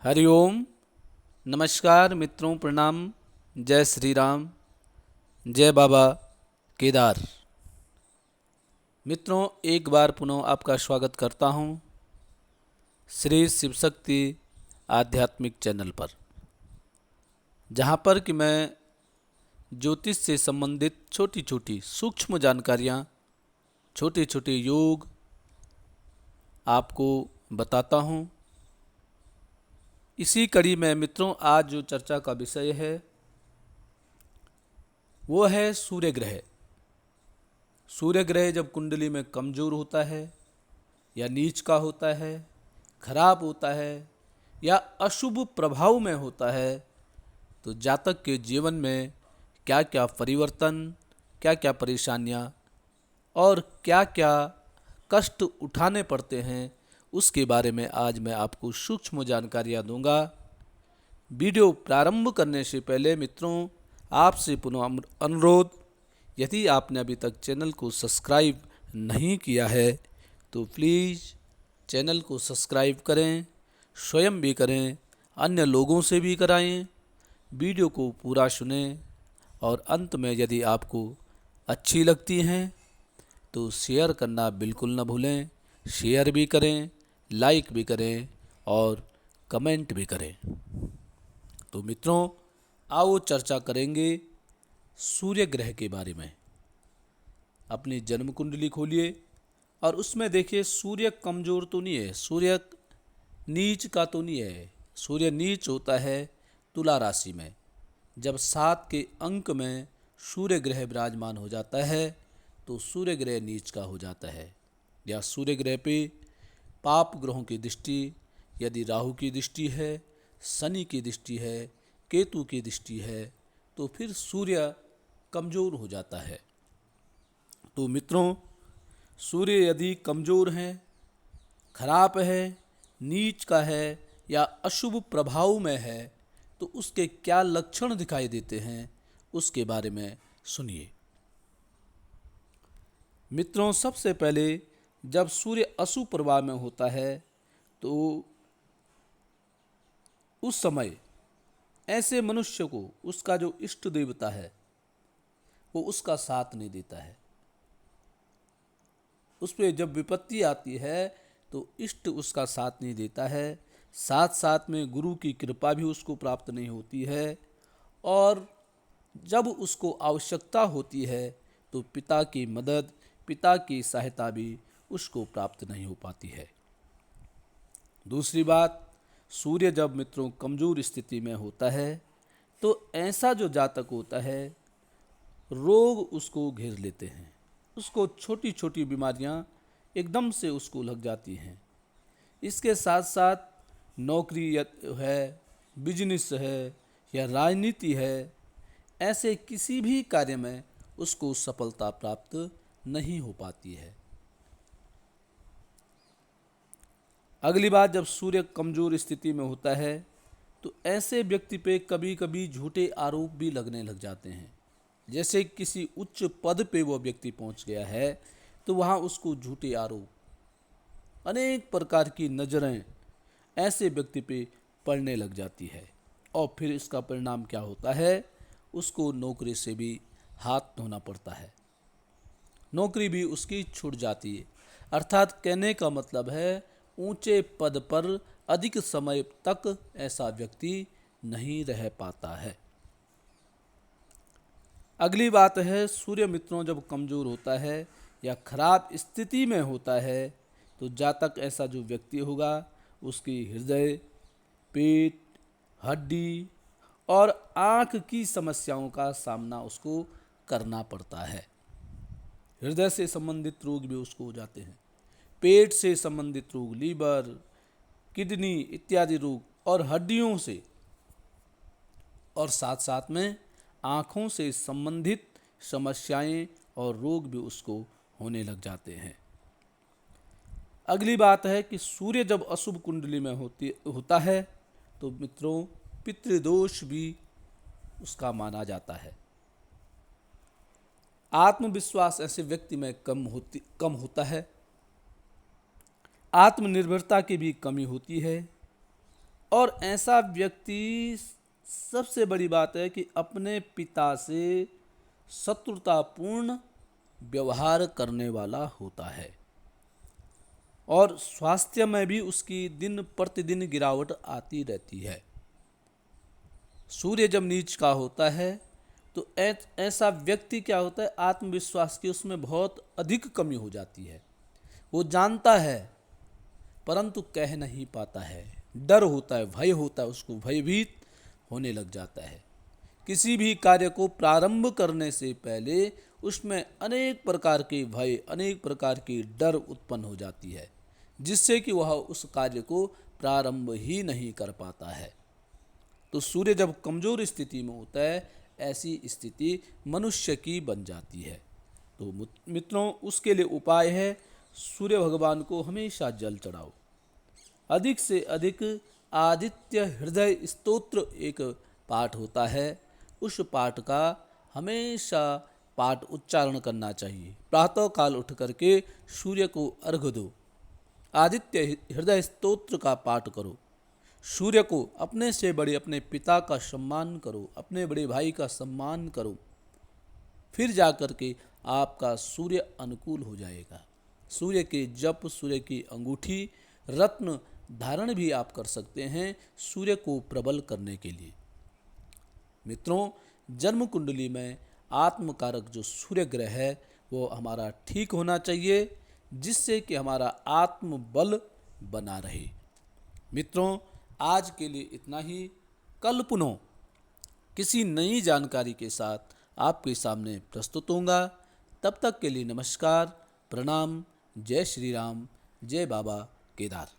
हरिओम। नमस्कार मित्रों, प्रणाम। जय श्री राम। जय बाबा केदार। मित्रों, एक बार पुनः आपका स्वागत करता हूँ श्री शिव शक्ति आध्यात्मिक चैनल पर, जहाँ पर कि मैं ज्योतिष से संबंधित छोटी छोटी सूक्ष्म जानकारियाँ, छोटे छोटे योग आपको बताता हूँ। इसी कड़ी में मित्रों, आज जो चर्चा का विषय है वो है सूर्य ग्रह। सूर्य ग्रह जब कुंडली में कमजोर होता है या नीच का होता है, खराब होता है या अशुभ प्रभाव में होता है, तो जातक के जीवन में क्या क्या परिवर्तन, क्या क्या परेशानियां और क्या क्या कष्ट उठाने पड़ते हैं, उसके बारे में आज मैं आपको सूक्ष्म जानकारियां दूंगा। वीडियो प्रारंभ करने से पहले मित्रों, आपसे पुनः अनुरोध, यदि आपने अभी तक चैनल को सब्सक्राइब नहीं किया है तो प्लीज़ चैनल को सब्सक्राइब करें, स्वयं भी करें, अन्य लोगों से भी कराएं। वीडियो को पूरा सुनें और अंत में यदि आपको अच्छी लगती हैं तो शेयर करना बिल्कुल न भूलें। शेयर भी करें, लाइक भी करें और कमेंट भी करें। तो मित्रों, आओ चर्चा करेंगे सूर्य ग्रह के बारे में। अपनी जन्म कुंडली खोलिए और उसमें देखिए सूर्य कमजोर तो नहीं है, सूर्य नीच का तो नहीं है। सूर्य नीच होता है तुला राशि में। जब 7 के अंक में सूर्य ग्रह विराजमान हो जाता है तो सूर्य ग्रह नीच का हो जाता है। या सूर्य ग्रह पे पाप ग्रहों की दृष्टि, यदि राहु की दृष्टि है, शनि की दृष्टि है, केतु की दृष्टि है, तो फिर सूर्य कमजोर हो जाता है। तो मित्रों, सूर्य यदि कमजोर है, खराब है, नीच का है या अशुभ प्रभाव में है, तो उसके क्या लक्षण दिखाई देते हैं, उसके बारे में सुनिए। मित्रों, सबसे पहले जब सूर्य अशुभ प्रभाव में होता है तो उस समय ऐसे मनुष्य को उसका जो इष्ट देवता है वो उसका साथ नहीं देता है। उस पर जब विपत्ति आती है तो इष्ट उसका साथ नहीं देता है। साथ साथ में गुरु की कृपा भी उसको प्राप्त नहीं होती है। और जब उसको आवश्यकता होती है तो पिता की मदद, पिता की सहायता भी उसको प्राप्त नहीं हो पाती है। दूसरी बात, सूर्य जब मित्रों कमजोर स्थिति में होता है तो ऐसा जो जातक होता है, रोग उसको घेर लेते हैं। उसको छोटी छोटी बीमारियां एकदम से उसको लग जाती हैं। इसके साथ साथ नौकरी है, बिजनेस है या राजनीति है, ऐसे किसी भी कार्य में उसको सफलता प्राप्त नहीं हो पाती है। अगली बात, जब सूर्य कमजोर स्थिति में होता है तो ऐसे व्यक्ति पे कभी कभी झूठे आरोप भी लगने लग जाते हैं। जैसे किसी उच्च पद पे वो व्यक्ति पहुंच गया है तो वहां उसको झूठे आरोप, अनेक प्रकार की नज़रें ऐसे व्यक्ति पे पड़ने लग जाती है। और फिर इसका परिणाम क्या होता है, उसको नौकरी से भी हाथ धोना पड़ता है, नौकरी भी उसकी छूट जाती है। अर्थात कहने का मतलब है, ऊंचे पद पर अधिक समय तक ऐसा व्यक्ति नहीं रह पाता है। अगली बात है, सूर्य मित्रों जब कमजोर होता है या खराब स्थिति में होता है तो जातक ऐसा जो व्यक्ति होगा उसकी हृदय, पेट, हड्डी और आँख की समस्याओं का सामना उसको करना पड़ता है। हृदय से संबंधित रोग भी उसको हो जाते हैं, पेट से संबंधित रोग, लीवर, किडनी इत्यादि रोग, और हड्डियों से, और साथ साथ में आँखों से संबंधित समस्याएं और रोग भी उसको होने लग जाते हैं। अगली बात है कि सूर्य जब अशुभ कुंडली में होता है तो मित्रों पितृदोष भी उसका माना जाता है। आत्मविश्वास ऐसे व्यक्ति में कम होता है। आत्मनिर्भरता की भी कमी होती है और ऐसा व्यक्ति, सबसे बड़ी बात है कि अपने पिता से शत्रुतापूर्ण व्यवहार करने वाला होता है और स्वास्थ्य में भी उसकी दिन प्रतिदिन गिरावट आती रहती है। सूर्य जब नीच का होता है तो ऐसा व्यक्ति क्या होता है, आत्मविश्वास की उसमें बहुत अधिक कमी हो जाती है। वो जानता है परंतु कह नहीं पाता है, डर होता है, भय होता है, उसको भयभीत होने लग जाता है। किसी भी कार्य को प्रारंभ करने से पहले उसमें अनेक प्रकार के भय, अनेक प्रकार की डर उत्पन्न हो जाती है, जिससे कि वह उस कार्य को प्रारंभ ही नहीं कर पाता है। तो सूर्य जब कमजोर स्थिति में होता है, ऐसी स्थिति मनुष्य की बन जाती है। तो मित्रों, उसके लिए उपाय है, सूर्य भगवान को हमेशा जल चढ़ाओ। अधिक से अधिक आदित्य हृदय स्तोत्र एक पाठ होता है, उस पाठ का हमेशा पाठ उच्चारण करना चाहिए। प्रातः काल उठ करके सूर्य को अर्घ्य दो, आदित्य हृदय स्तोत्र का पाठ करो, सूर्य को अपने से बड़े अपने पिता का सम्मान करो, अपने बड़े भाई का सम्मान करो, फिर जा कर के आपका सूर्य अनुकूल हो जाएगा। सूर्य के जप, सूर्य की अंगूठी, रत्न धारण भी आप कर सकते हैं सूर्य को प्रबल करने के लिए। मित्रों, जन्म कुंडली में आत्मकारक जो सूर्य ग्रह है वो हमारा ठीक होना चाहिए, जिससे कि हमारा आत्मबल बना रहे। मित्रों, आज के लिए इतना ही। कल पुनः किसी नई जानकारी के साथ आपके सामने प्रस्तुत होऊंगा। तब तक के लिए नमस्कार, प्रणाम, जय श्री राम, जय बाबा केदार।